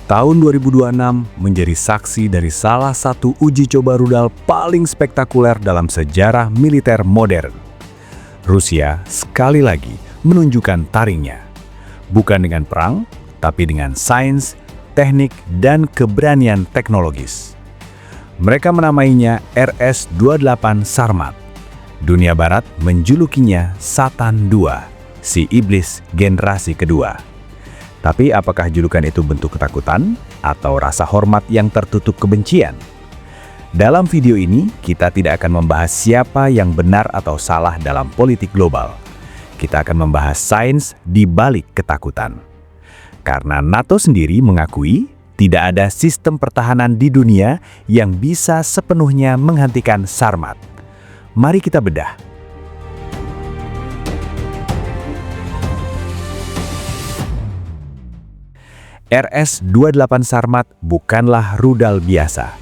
Tahun 2026 menjadi saksi dari salah satu uji coba rudal paling spektakuler dalam sejarah militer modern. Rusia sekali lagi menunjukkan taringnya, bukan dengan perang, tapi dengan sains, teknik, dan keberanian teknologis. Mereka menamainya RS-28 Sarmat. Dunia Barat menjulukinya Satan II, si iblis generasi kedua. Tapi apakah julukan itu bentuk ketakutan atau rasa hormat yang tertutup kebencian? Dalam video ini, kita tidak akan membahas siapa yang benar atau salah dalam politik global. Kita akan membahas sains di balik ketakutan. Karena NATO sendiri mengakui tidak ada sistem pertahanan di dunia yang bisa sepenuhnya menghentikan Sarmat. Mari kita bedah. RS-28 Sarmat bukanlah rudal biasa.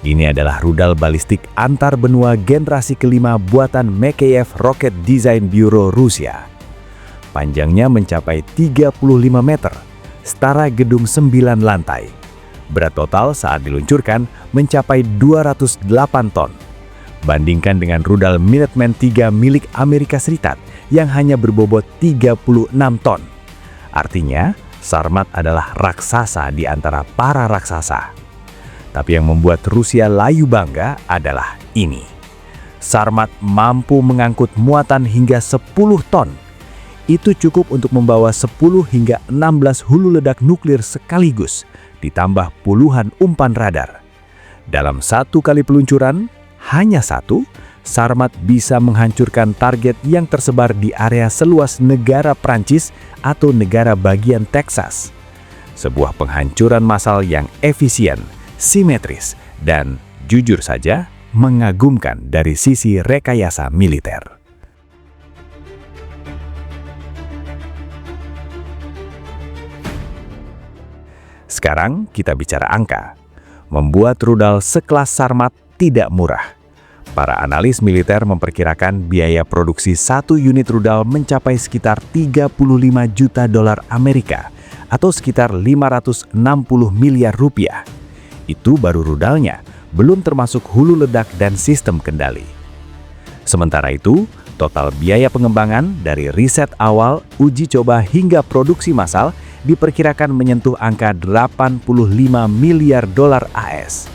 Ini adalah rudal balistik antar benua generasi kelima buatan Makeyev Rocket Design Bureau Rusia. Panjangnya mencapai 35 meter, setara gedung 9 lantai. Berat total saat diluncurkan mencapai 208 ton. Bandingkan dengan rudal Minuteman III milik Amerika Serikat yang hanya berbobot 36 ton. Artinya, Sarmat adalah raksasa di antara para raksasa. Tapi yang membuat Rusia layu bangga adalah ini. Sarmat mampu mengangkut muatan hingga 10 ton. Itu cukup untuk membawa 10 hingga 16 hulu ledak nuklir sekaligus, ditambah puluhan umpan radar. Dalam satu kali peluncuran, hanya satu, Sarmat bisa menghancurkan target yang tersebar di area seluas negara Prancis atau negara bagian Texas. Sebuah penghancuran massal yang efisien, simetris, dan jujur saja mengagumkan dari sisi rekayasa militer. Sekarang kita bicara angka. Membuat rudal sekelas Sarmat tidak murah. Para analis militer memperkirakan biaya produksi satu unit rudal mencapai sekitar 35 juta dolar Amerika atau sekitar 560 miliar rupiah. Itu baru rudalnya, belum termasuk hulu ledak dan sistem kendali. Sementara itu, total biaya pengembangan dari riset awal, uji coba hingga produksi massal diperkirakan menyentuh angka 85 miliar dolar AS.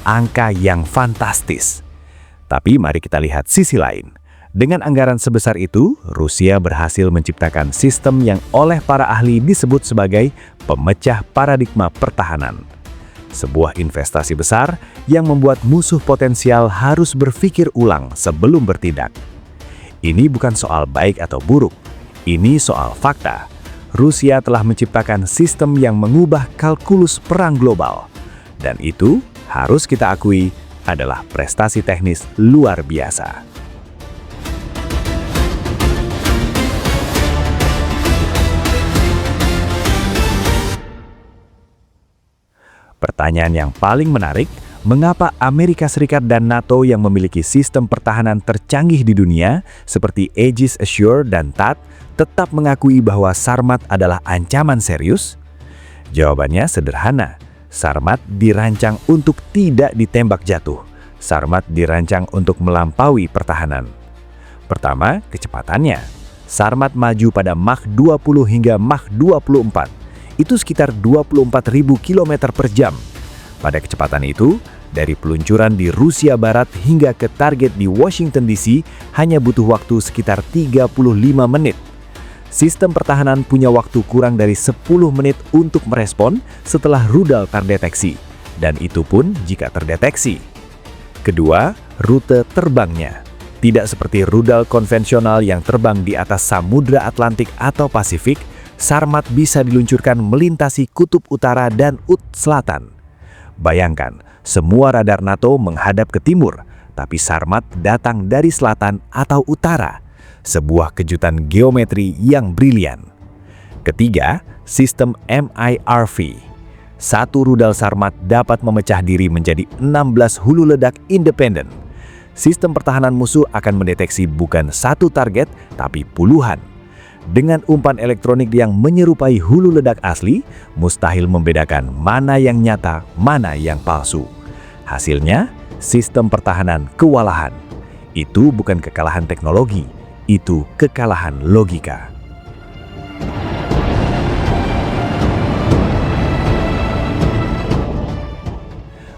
Angka yang fantastis. Tapi mari kita lihat sisi lain. Dengan anggaran sebesar itu, Rusia berhasil menciptakan sistem yang oleh para ahli disebut sebagai pemecah paradigma pertahanan. Sebuah investasi besar yang membuat musuh potensial harus berpikir ulang sebelum bertindak. Ini bukan soal baik atau buruk. Ini soal fakta. Rusia telah menciptakan sistem yang mengubah kalkulus perang global. Dan itu harus kita akui adalah prestasi teknis luar biasa. Pertanyaan yang paling menarik, mengapa Amerika Serikat dan NATO yang memiliki sistem pertahanan tercanggih di dunia seperti Aegis Ashore dan THAAD tetap mengakui bahwa Sarmat adalah ancaman serius? Jawabannya sederhana. Sarmat dirancang untuk tidak ditembak jatuh. Sarmat dirancang untuk melampaui pertahanan. Pertama, kecepatannya. Sarmat maju pada Mach 20 hingga Mach 24. Itu sekitar 24.000 km per jam. Pada kecepatan itu, dari peluncuran di Rusia Barat hingga ke target di Washington DC hanya butuh waktu sekitar 35 menit. Sistem pertahanan punya waktu kurang dari 10 menit untuk merespon setelah rudal terdeteksi, dan itu pun jika terdeteksi. Kedua, rute terbangnya. Tidak seperti rudal konvensional yang terbang di atas Samudra Atlantik atau Pasifik, Sarmat bisa diluncurkan melintasi kutub utara dan selatan. Bayangkan, semua radar NATO menghadap ke timur, tapi Sarmat datang dari selatan atau utara. Sebuah kejutan geometri yang brilian. Ketiga, sistem MIRV. Satu rudal Sarmat dapat memecah diri menjadi 16 hulu ledak independen. Sistem pertahanan musuh akan mendeteksi bukan satu target, tapi puluhan. Dengan umpan elektronik yang menyerupai hulu ledak asli, mustahil membedakan mana yang nyata, mana yang palsu. Hasilnya, sistem pertahanan kewalahan. Itu bukan kekalahan teknologi, itu kekalahan logika.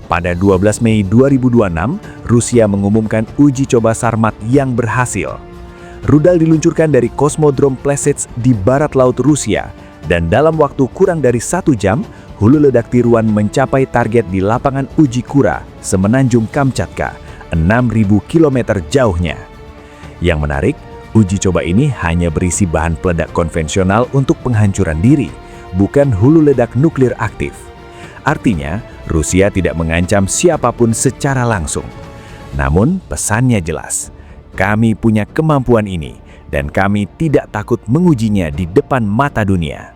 Pada 12 Mei 2026, Rusia mengumumkan uji coba Sarmat yang berhasil. Rudal diluncurkan dari Kosmodrom Plesetsk di barat laut Rusia, dan dalam waktu kurang dari 1 jam, hulu ledak tiruan mencapai target di lapangan uji Kura, semenanjung Kamchatka, 6.000 km jauhnya. Yang menarik, uji coba ini hanya berisi bahan peledak konvensional untuk penghancuran diri, bukan hulu ledak nuklir aktif. Artinya, Rusia tidak mengancam siapapun secara langsung. Namun, pesannya jelas. Kami punya kemampuan ini, dan kami tidak takut mengujinya di depan mata dunia.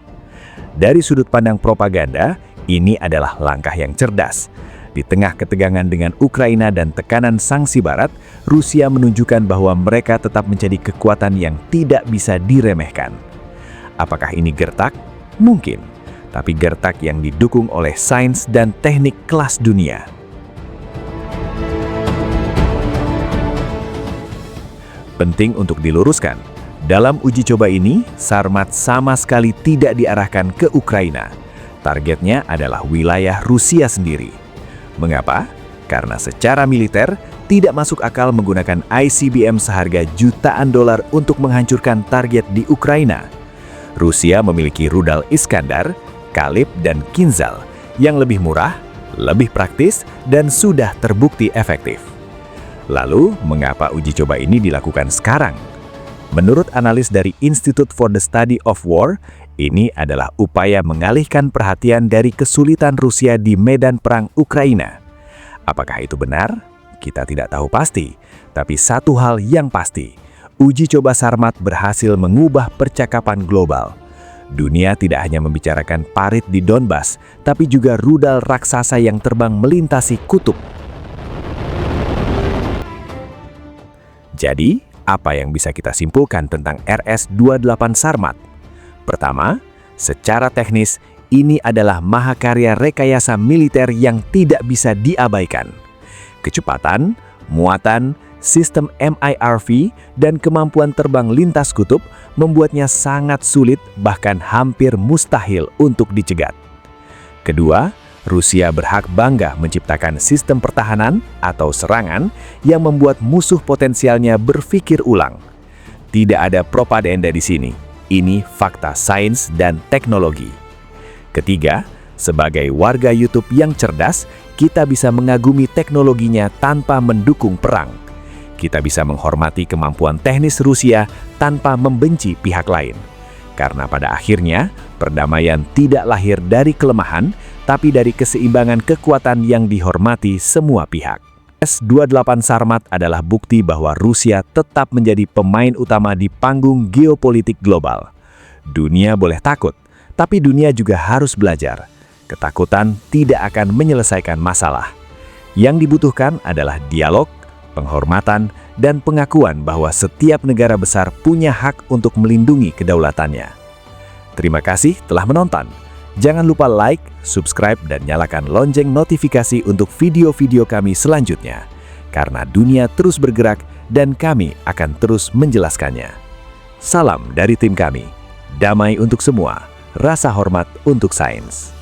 Dari sudut pandang propaganda, ini adalah langkah yang cerdas. Di tengah ketegangan dengan Ukraina dan tekanan sanksi Barat, Rusia menunjukkan bahwa mereka tetap menjadi kekuatan yang tidak bisa diremehkan. Apakah ini gertak? Mungkin. Tapi gertak yang didukung oleh sains dan teknik kelas dunia. Penting untuk diluruskan, dalam uji coba ini, Sarmat sama sekali tidak diarahkan ke Ukraina. Targetnya adalah wilayah Rusia sendiri. Mengapa? Karena secara militer, tidak masuk akal menggunakan ICBM seharga jutaan dolar untuk menghancurkan target di Ukraina. Rusia memiliki rudal Iskandar, Kalib, dan Kinzhal yang lebih murah, lebih praktis, dan sudah terbukti efektif. Lalu, mengapa uji coba ini dilakukan sekarang? Menurut analis dari Institute for the Study of War, ini adalah upaya mengalihkan perhatian dari kesulitan Rusia di medan perang Ukraina. Apakah itu benar? Kita tidak tahu pasti, tapi satu hal yang pasti, uji coba Sarmat berhasil mengubah percakapan global. Dunia tidak hanya membicarakan parit di Donbas, tapi juga rudal raksasa yang terbang melintasi kutub. Jadi, apa yang bisa kita simpulkan tentang RS-28 Sarmat? Pertama, secara teknis, ini adalah mahakarya rekayasa militer yang tidak bisa diabaikan. Kecepatan, muatan, sistem MIRV, dan kemampuan terbang lintas kutub membuatnya sangat sulit, bahkan hampir mustahil untuk dicegat. Kedua, Rusia berhak bangga menciptakan sistem pertahanan atau serangan yang membuat musuh potensialnya berpikir ulang. Tidak ada propaganda di sini. Ini fakta sains dan teknologi. Ketiga, sebagai warga YouTube yang cerdas, kita bisa mengagumi teknologinya tanpa mendukung perang. Kita bisa menghormati kemampuan teknis Rusia tanpa membenci pihak lain. Karena pada akhirnya, perdamaian tidak lahir dari kelemahan, tapi dari keseimbangan kekuatan yang dihormati semua pihak. S-28 Sarmat adalah bukti bahwa Rusia tetap menjadi pemain utama di panggung geopolitik global. Dunia boleh takut, tapi dunia juga harus belajar. Ketakutan tidak akan menyelesaikan masalah. Yang dibutuhkan adalah dialog, penghormatan, dan pengakuan bahwa setiap negara besar punya hak untuk melindungi kedaulatannya. Terima kasih telah menonton. Jangan lupa like, subscribe, dan nyalakan lonceng notifikasi untuk video-video kami selanjutnya. Karena dunia terus bergerak dan kami akan terus menjelaskannya. Salam dari tim kami. Damai untuk semua, rasa hormat untuk sains.